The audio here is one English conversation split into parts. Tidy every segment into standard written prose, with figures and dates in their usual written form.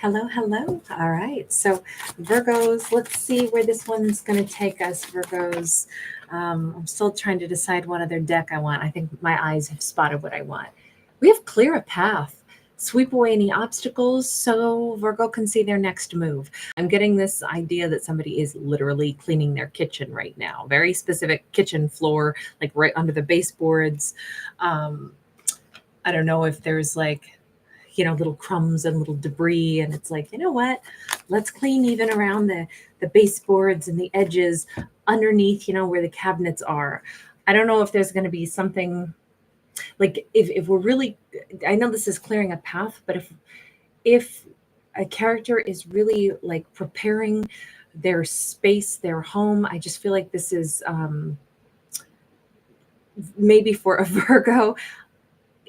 Hello, hello. All right. So, Virgos, let's see where this one's going to take us, Virgos. I'm still trying to decide what other deck I want. I think my eyes have spotted what I want. We have clear a path, sweep away any obstacles so Virgo can see their next move. I'm getting this idea that somebody is literally cleaning their kitchen right now. Very specific kitchen floor, like right under the baseboards. Um, I don't know if there's like, little crumbs and little debris. And it's like, you know what? Let's clean even around the baseboards and the edges underneath, where the cabinets are. I don't know if there's going to be something like if we're really, I know this is clearing a path, but if a character is really like preparing their space, their home, I just feel like this is maybe for a Virgo.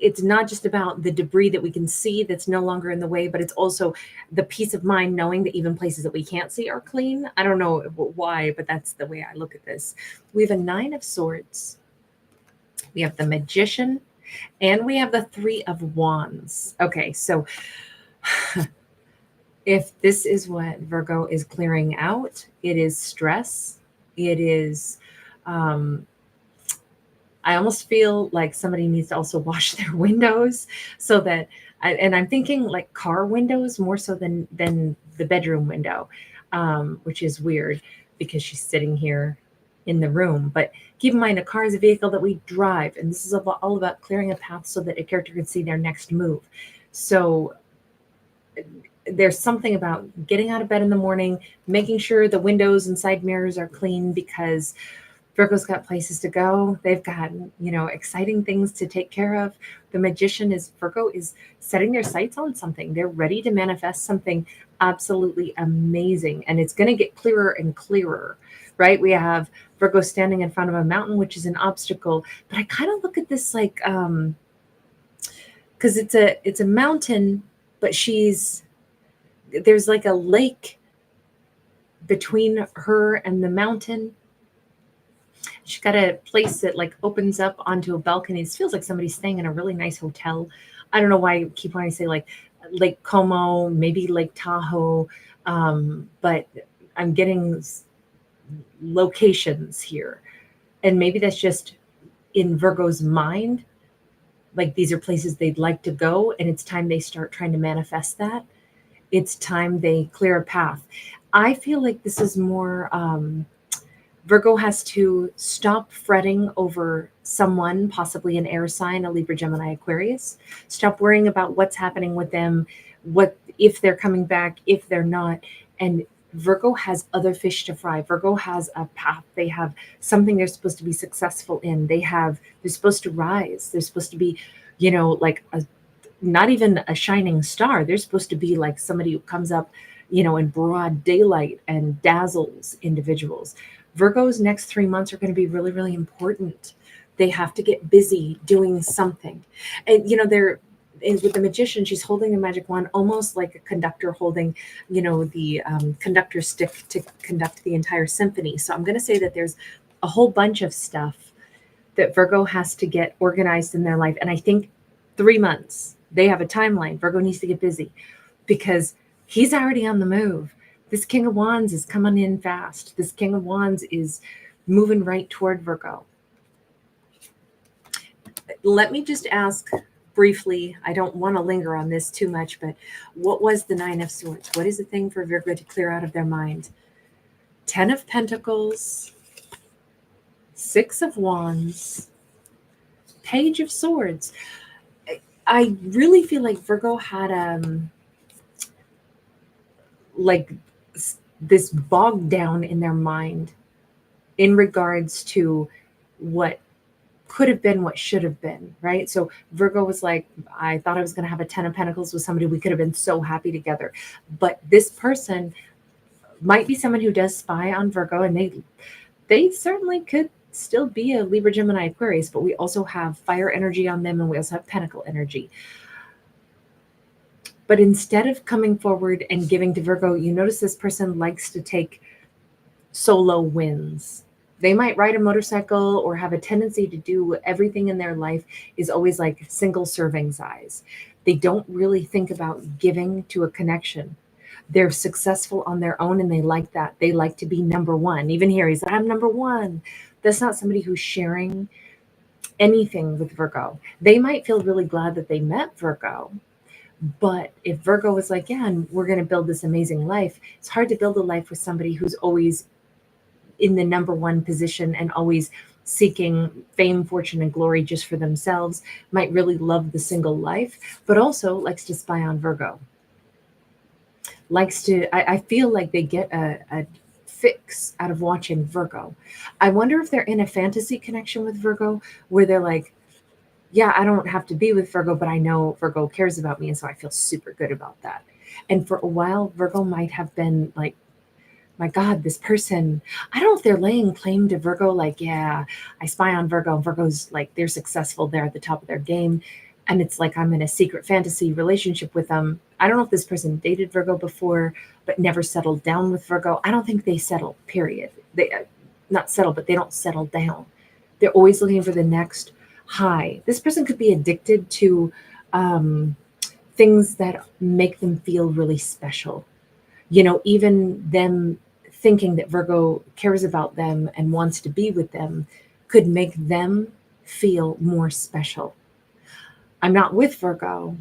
It's not just about the debris that we can see that's no longer in the way, but it's also the peace of mind knowing that even places that we can't see are clean. I don't know why, but that's the way I look at this. We have a 9 of Swords. We have the Magician, and we have the 3 of Wands. Okay, so if this is what Virgo is clearing out, it is stress. It is I almost feel like somebody needs to also wash their windows so that, and I'm thinking like car windows more so than the bedroom window, which is weird because she's sitting here in the room. But keep in mind, a car is a vehicle that we drive, and this is all about clearing a path so that a character can see their next move. So there's something about getting out of bed in the morning, making sure the windows and side mirrors are clean because Virgo's got places to go. They've got, exciting things to take care of. The Magician is Virgo is setting their sights on something. They're ready to manifest something absolutely amazing. And it's going to get clearer and clearer, right? We have Virgo standing in front of a mountain, which is an obstacle. But I kind of look at this like, because it's a mountain, but there's like a lake between her and the mountain. She's got a place that like opens up onto a balcony. It feels like somebody's staying in a really nice hotel. I don't know why I keep wanting to say like Lake Como, maybe Lake Tahoe, but I'm getting locations here. And maybe that's just in Virgo's mind. Like these are places they'd like to go, and it's time they start trying to manifest that. It's time they clear a path. I feel like this is more Virgo has to stop fretting over someone, possibly an air sign, a Libra, Gemini, Aquarius. Stop worrying about what's happening with them, what if they're coming back, if they're not. And Virgo has other fish to fry. Virgo has a path. They have something they're supposed to be successful in. They're supposed to rise. They're supposed to be, like not even a shining star. They're supposed to be like somebody who comes up, in broad daylight and dazzles individuals. Virgo's next 3 months are going to be really, really important. They have to get busy doing something. And, with the Magician, she's holding a magic wand, almost like a conductor holding, the conductor stick to conduct the entire symphony. So I'm going to say that there's a whole bunch of stuff that Virgo has to get organized in their life. And I think 3 months, they have a timeline. Virgo needs to get busy because he's already on the move. This King of Wands is coming in fast. This King of Wands is moving right toward Virgo. Let me just ask briefly, I don't want to linger on this too much, but what was the 9 of Swords? What is the thing for Virgo to clear out of their mind? 10 of Pentacles, 6 of Wands, Page of Swords. I really feel like Virgo had like this bogged down in their mind in regards to what could have been, what should have been, right? So Virgo was like, I thought I was going to have a 10 of Pentacles with somebody. We could have been so happy together. But this person might be someone who does spy on Virgo, and they certainly could still be a Libra, Gemini, Aquarius, but we also have fire energy on them, and we also have Pentacle energy. But instead of coming forward and giving to Virgo, you notice this person likes to take solo wins. They might ride a motorcycle or have a tendency to do everything in their life is always like single serving size. They don't really think about giving to a connection. They're successful on their own and they like that. They like to be number one. Even here, he's like, I'm number one. That's not somebody who's sharing anything with Virgo. They might feel really glad that they met Virgo, but if Virgo was like, yeah, and we're going to build this amazing life, it's hard to build a life with somebody who's always in the number one position and always seeking fame, fortune, and glory just for themselves, might really love the single life, but also likes to spy on Virgo. Likes to, I feel like they get a fix out of watching Virgo. I wonder if they're in a fantasy connection with Virgo where they're like, yeah, I don't have to be with Virgo, but I know Virgo cares about me. And so I feel super good about that. And for a while, Virgo might have been like, my God, this person, I don't know if they're laying claim to Virgo, like, yeah, I spy on Virgo, and Virgo's like, they're successful, they're at the top of their game. And it's like I'm in a secret fantasy relationship with them. I don't know if this person dated Virgo before, but never settled down with Virgo. I don't think they settle, period. They not settle, but they don't settle down. They're always looking for the next high. This person could be addicted to things that make them feel really special. Even them thinking that Virgo cares about them and wants to be with them could make them feel more special. I'm not with Virgo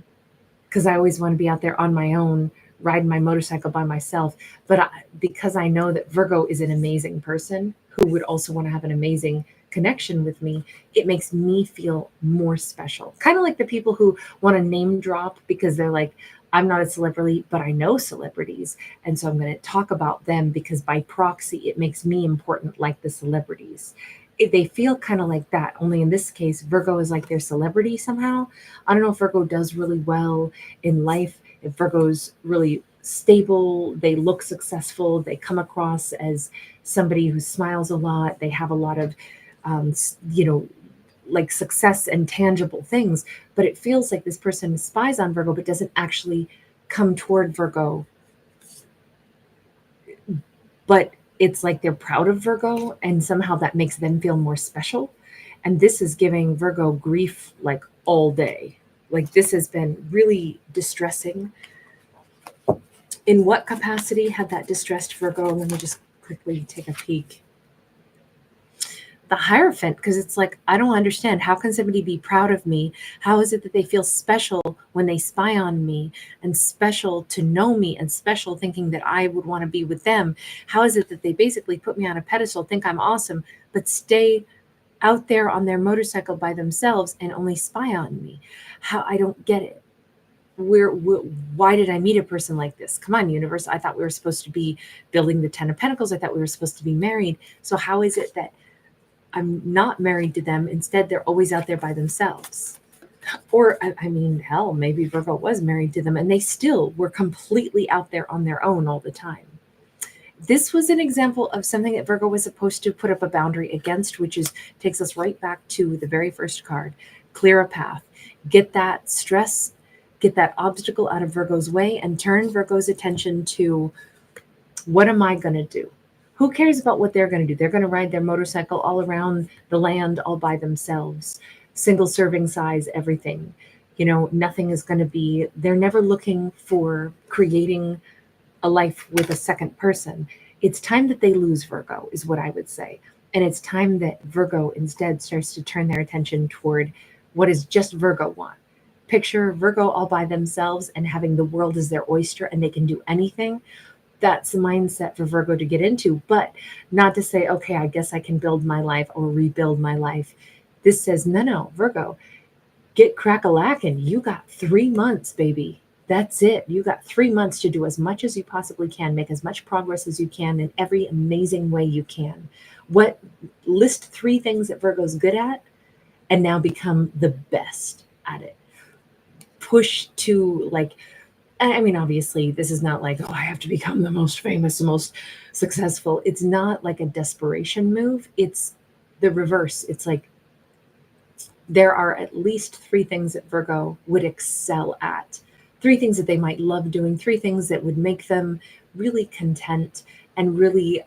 because I always want to be out there on my own, riding my motorcycle by myself. But because I know that Virgo is an amazing person who would also want to have an amazing connection with me, it makes me feel more special. Kind of like the people who want to name drop because they're like, I'm not a celebrity, but I know celebrities. And so I'm going to talk about them because by proxy, it makes me important like the celebrities. They feel kind of like that. Only in this case, Virgo is like their celebrity somehow. I don't know if Virgo does really well in life, if Virgo's really stable, they look successful, they come across as somebody who smiles a lot, they have a lot of, um, like success and tangible things, but it feels like this person spies on Virgo but doesn't actually come toward Virgo. But it's like they're proud of Virgo and somehow that makes them feel more special. And this is giving Virgo grief like all day. Like this has been really distressing. In what capacity had that distressed Virgo? Let me just quickly take a peek. The Hierophant, because it's like, I don't understand. How can somebody be proud of me? How is it that they feel special when they spy on me and special to know me and special thinking that I would want to be with them? How is it that they basically put me on a pedestal, think I'm awesome, but stay out there on their motorcycle by themselves and only spy on me? How, I don't get it. Why did I meet a person like this? Come on, universe. I thought we were supposed to be building the 10 of Pentacles. I thought we were supposed to be married. So how is it that I'm not married to them? Instead, they're always out there by themselves. Or, I mean, hell, maybe Virgo was married to them and they still were completely out there on their own all the time. This was an example of something that Virgo was supposed to put up a boundary against, which is takes us right back to the very first card. Clear a path. Get that stress, get that obstacle out of Virgo's way and turn Virgo's attention to what am I going to do? Who cares about what they're going to do? They're going to ride their motorcycle all around the land all by themselves, single serving size, everything. Nothing is going to be, they're never looking for creating a life with a second person. It's time that they lose Virgo, is what I would say. And it's time that Virgo instead starts to turn their attention toward what does just Virgo want. Picture Virgo all by themselves and having the world as their oyster and they can do anything. That's the mindset for Virgo to get into, but not to say, okay, I guess I can build my life or rebuild my life. This says, no, Virgo, get crack-a-lackin'. You got 3 months, baby. That's it. You got 3 months to do as much as you possibly can, make as much progress as you can in every amazing way you can. List 3 things that Virgo's good at and now become the best at it. Push to like, I mean, obviously, this is not like, oh, I have to become the most famous, the most successful. It's not like a desperation move. It's the reverse. It's like there are at least 3 things that Virgo would excel at, 3 things that they might love doing, 3 things that would make them really content and really,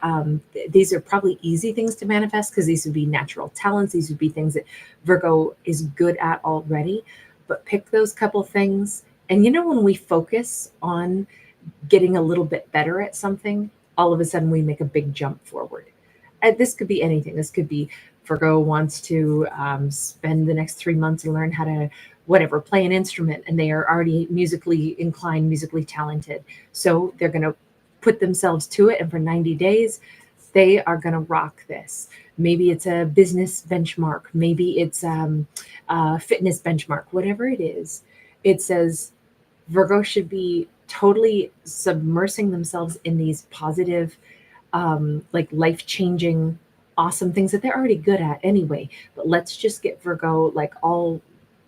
these are probably easy things to manifest because these would be natural talents. These would be things that Virgo is good at already. but pick those couple things. And when we focus on getting a little bit better at something, all of a sudden we make a big jump forward. And this could be anything. This could be Virgo wants to spend the next 3 months and learn how to, whatever, play an instrument, and they are already musically inclined, musically talented. So they're going to put themselves to it, and for 90 days, they are going to rock this. Maybe it's a business benchmark. Maybe it's a fitness benchmark, whatever it is. It says Virgo should be totally submersing themselves in these positive, like life-changing, awesome things that they're already good at anyway. But let's just get Virgo like all,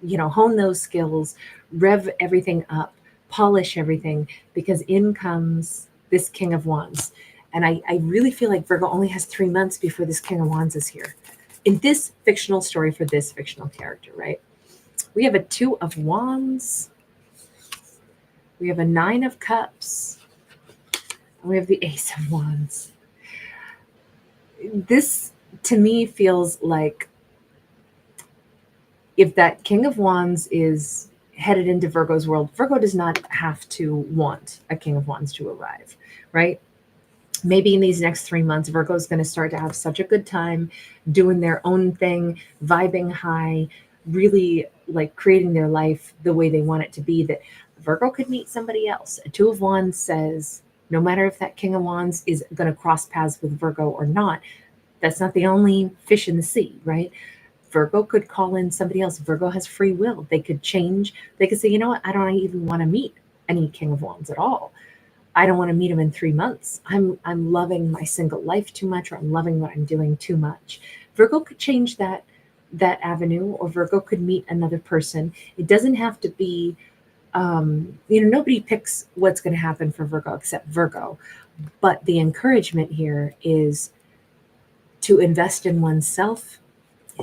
hone those skills, rev everything up, polish everything, because in comes this King of Wands. And I really feel like Virgo only has 3 months before this King of Wands is here. In this fictional story for this fictional character, right? We have a 2 of Wands. We have a 9 of Cups. And we have the Ace of Wands. This, to me, feels like if that King of Wands is headed into Virgo's world, Virgo does not have to want a King of Wands to arrive, right? Maybe in these next 3 months, Virgo is going to start to have such a good time doing their own thing, vibing high, really like creating their life the way they want it to be, that Virgo could meet somebody else. A 2 of Wands says, no matter if that King of Wands is going to cross paths with Virgo or not, that's not the only fish in the sea, right? Virgo could call in somebody else. Virgo has free will. They could change. They could say, you know what? I don't even want to meet any King of Wands at all. I don't want to meet him in 3 months. I'm loving my single life too much, or I'm loving what I'm doing too much. Virgo could change that avenue, or Virgo could meet another person. It doesn't have to be, nobody picks what's going to happen for Virgo except Virgo. But the encouragement here is to invest in oneself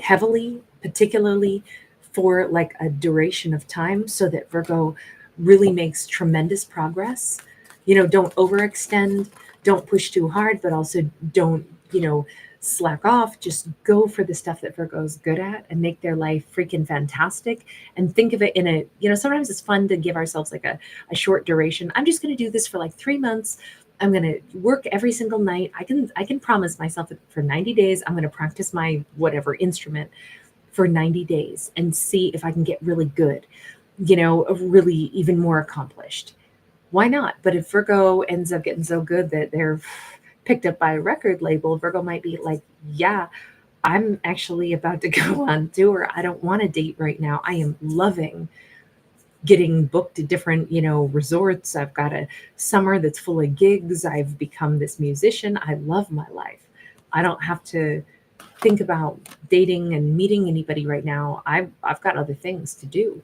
heavily, particularly for like a duration of time, so that Virgo really makes tremendous progress. Don't overextend, don't push too hard, but also don't, slack off. Just go for the stuff that Virgo's good at and make their life freaking fantastic. And think of it in a, sometimes it's fun to give ourselves like a short duration. I'm just going to do this for like 3 months. I'm going to work every single night. I can promise myself that for 90 days, I'm going to practice my whatever instrument for 90 days and see if I can get really good, really even more accomplished. Why not? But if Virgo ends up getting so good that they're picked up by a record label, Virgo might be like, yeah, I'm actually about to go on tour. I don't want to date right now. I am loving getting booked to different, resorts. I've got a summer that's full of gigs. I've become this musician. I love my life. I don't have to think about dating and meeting anybody right now. I've got other things to do.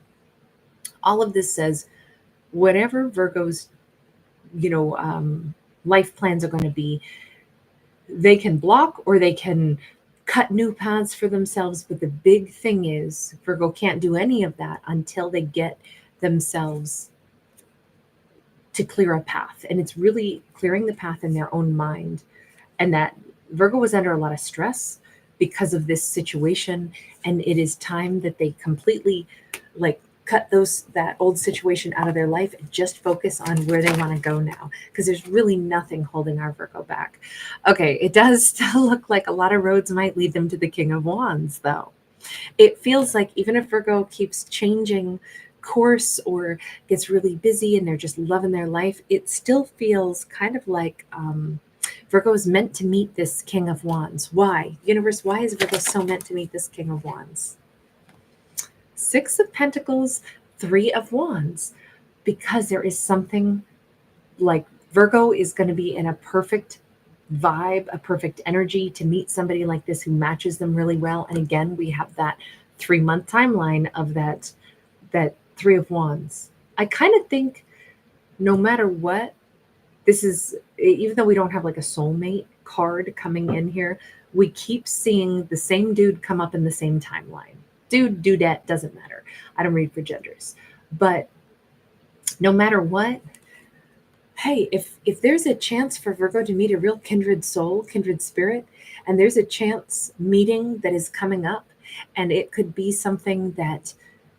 All of this says, whatever Virgo's, life plans are going to be, they can block or they can cut new paths for themselves. But the big thing is Virgo can't do any of that until they get themselves to clear a path. And it's really clearing the path in their own mind. And that Virgo was under a lot of stress because of this situation. And it is time that they completely cut that old situation out of their life and just focus on where they want to go now, because there's really nothing holding our Virgo back. Okay, it does still look like a lot of roads might lead them to the King of Wands, though. It feels like even if Virgo keeps changing course or gets really busy and they're just loving their life, it still feels kind of like Virgo is meant to meet this King of Wands. Why? Universe, why is Virgo so meant to meet this King of Wands? 6 of Pentacles, 3 of Wands, because there is something like Virgo is going to be in a perfect vibe, a perfect energy to meet somebody like this who matches them really well. And again, we have that 3-month timeline of that 3 of Wands. I kind of think no matter what, this is, even though we don't have like a soulmate card coming in here, we keep seeing the same dude come up in the same timeline. Dude, dudette, doesn't matter. I don't read for genders. But no matter what, hey, if there's a chance for Virgo to meet a real kindred soul, kindred spirit, and there's a chance meeting that is coming up, and it could be something that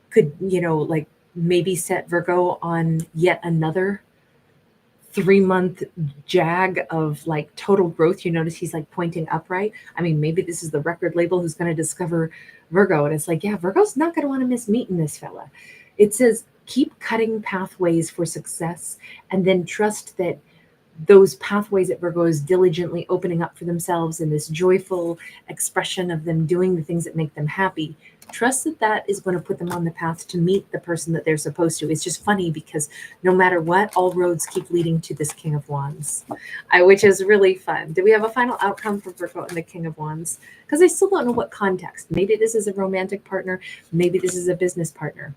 could, like maybe set Virgo on yet another 3-month jag of like total growth. You notice he's like pointing upright. I mean, maybe this is the record label who's going to discover Virgo. And it's like, yeah, Virgo's not going to want to miss meeting this fella. It says, keep cutting pathways for success and then trust that those pathways that Virgo is diligently opening up for themselves in this joyful expression of them doing the things that make them happy. Trust that that is going to put them on the path to meet the person that they're supposed to. It's just funny because no matter what, all roads keep leading to this King of Wands, which is really fun. Do we have a final outcome for Virgo and the King of Wands? Because I still don't know what context. Maybe this is a romantic partner. Maybe this is a business partner.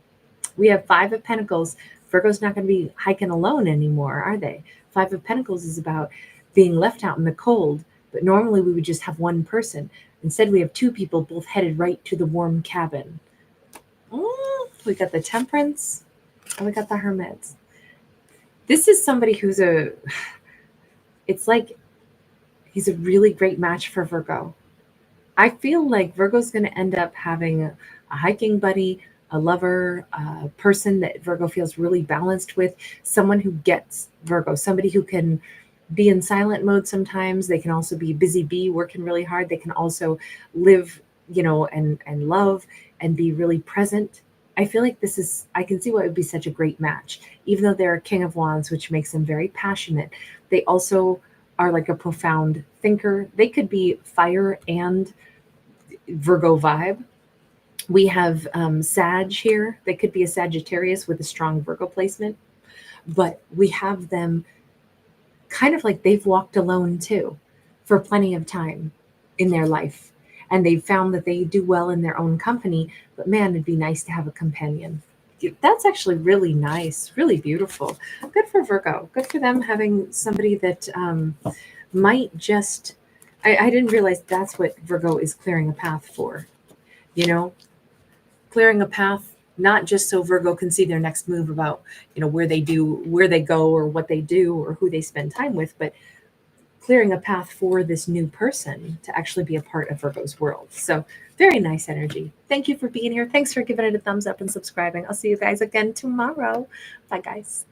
We have 5 of Pentacles. Virgo's not going to be hiking alone anymore, are they? 5 of Pentacles is about being left out in the cold, but normally we would just have one person. Instead, we have 2 people both headed right to the warm cabin. We got the Temperance and we got the Hermit. This is somebody who's it's like he's a really great match for Virgo. I feel like Virgo's going to end up having a hiking buddy, a lover, a person that Virgo feels really balanced with, someone who gets Virgo, somebody who can be in silent mode sometimes. They can also be a busy bee working really hard. They can also live, and love and be really present. I feel like I can see why it would be such a great match. Even though they're a King of Wands, which makes them very passionate, they also are like a profound thinker. They could be fire and Virgo vibe. We have Sag here. They could be a Sagittarius with a strong Virgo placement, but we have them kind of like they've walked alone too for plenty of time in their life. And they've found that they do well in their own company, but man, it'd be nice to have a companion. That's actually really nice, really beautiful. Good for Virgo. Good for them having somebody that might just, I didn't realize that's what Virgo is clearing a path for, clearing a path, not just so Virgo can see their next move about, where they go or what they do or who they spend time with, but clearing a path for this new person to actually be a part of Virgo's world. So very nice energy. Thank you for being here. Thanks for giving it a thumbs up and subscribing. I'll see you guys again tomorrow. Bye, guys.